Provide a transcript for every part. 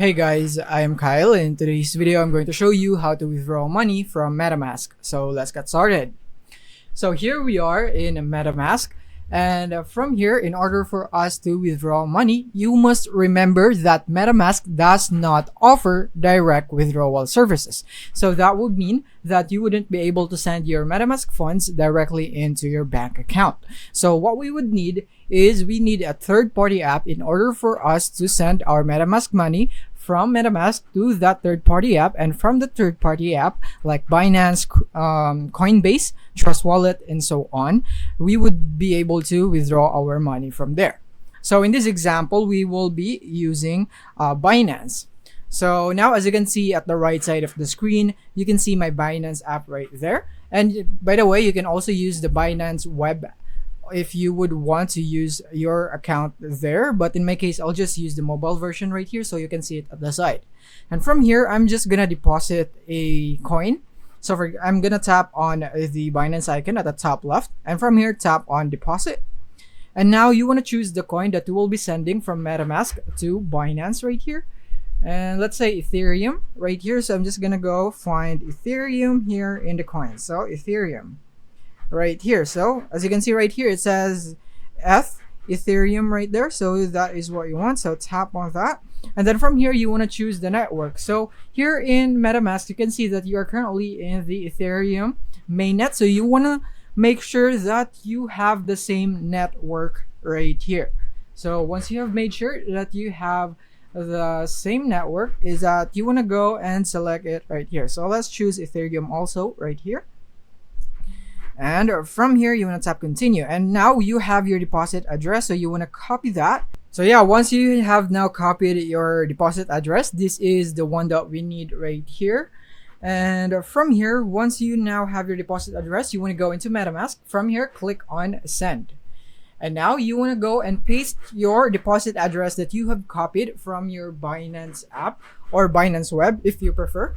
Hey guys, I am Kyle. In today's video, I'm going to show you how to withdraw money from MetaMask. So let's get started. So here we are in MetaMask. And from here, in order for us to withdraw money, you must remember that MetaMask does not offer direct withdrawal services. So that would mean that you wouldn't be able to send your MetaMask funds directly into your bank account. So what we would need is we need a third-party app in order for us to send our MetaMask money from MetaMask to that third-party app, and from the third-party app like Binance, Coinbase, Trust Wallet, and so on, we would be able to withdraw our money from there. So in this example, we will be using Binance. So now, as you can see at the right side of the screen, you can see my Binance app right there. And by the way, you can also use the Binance web if you would want to use your account there, but in my case, I'll just use the mobile version right here so you can see it at the side. And from here, I'm just gonna deposit a coin. So I'm gonna tap on the Binance icon at the top left, and from here, tap on deposit. And now you want to choose the coin that you will be sending from MetaMask to Binance right here. And let's say Ethereum right here. So I'm just gonna go find Ethereum here in the coin. So Ethereum right here. So as you can see right here, it says Ethereum right there. So that is what you want. So tap on that. And then from here, you want to choose the network. So here in MetaMask, you can see that you are currently in the Ethereum mainnet. So you want to make sure that you have the same network right here. So once you have made sure that you have the same network, is that you want to go and select it right here. So let's choose Ethereum also right here. And from here, you want to tap continue. And now you have your deposit address. So you want to copy that. So yeah, once you have now copied your deposit address, this is the one that we need right here. And from here, once you now have your deposit address, you want to go into MetaMask. From here, click on send. And now you want to go and paste your deposit address that you have copied from your Binance app or Binance web if you prefer.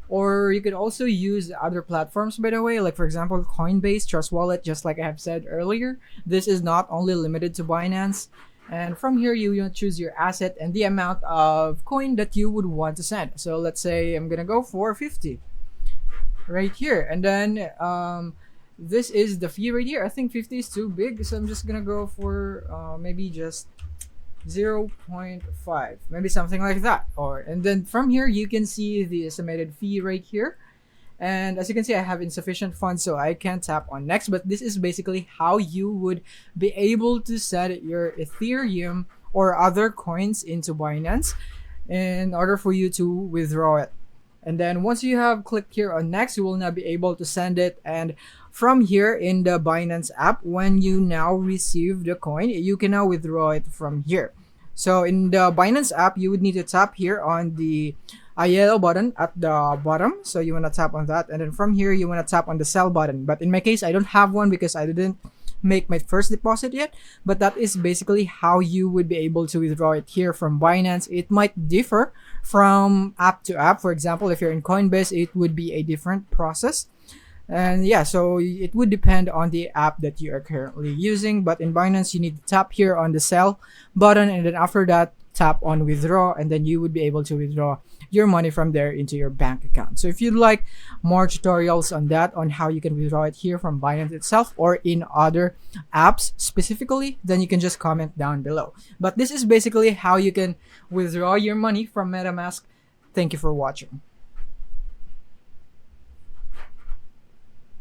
Or you could also use other platforms, by the way, like for example, Coinbase, Trust Wallet, just like I have said earlier. This is not only limited to Binance. And from here, you want to choose your asset and the amount of coin that you would want to send. So let's say I'm going to go for 50 right here. And then this is the fee right here. I think 50 is too big. So I'm just going to go for maybe just 0.5, maybe something like that. And then from here you can see the estimated fee right here, and as you can see, I have insufficient funds, so I can tap on next. But this is basically how you would be able to set your Ethereum or other coins into Binance in order for you to withdraw it. And then once you have clicked here on next, you will now be able to send it. And from here in the Binance app, when you now receive the coin, you can now withdraw it from here. So in the Binance app, you would need to tap here on the yellow button at the bottom. So you want to tap on that. And then from here, you want to tap on the sell button. But in my case, I don't have one because I didn't make my first deposit yet. But that is basically how you would be able to withdraw it here from Binance. It might differ from app to app. For example, if you're in Coinbase, it would be a different process. And yeah, so it would depend on the app that you are currently using. But in Binance, you need to tap here on the sell button, and then after that, tap on withdraw, and then you would be able to withdraw your money from there into your bank account. So if you'd like more tutorials on that, on how you can withdraw it here from Binance itself or in other apps specifically, then you can just comment down below. But this is basically how you can withdraw your money from MetaMask. Thank you for watching.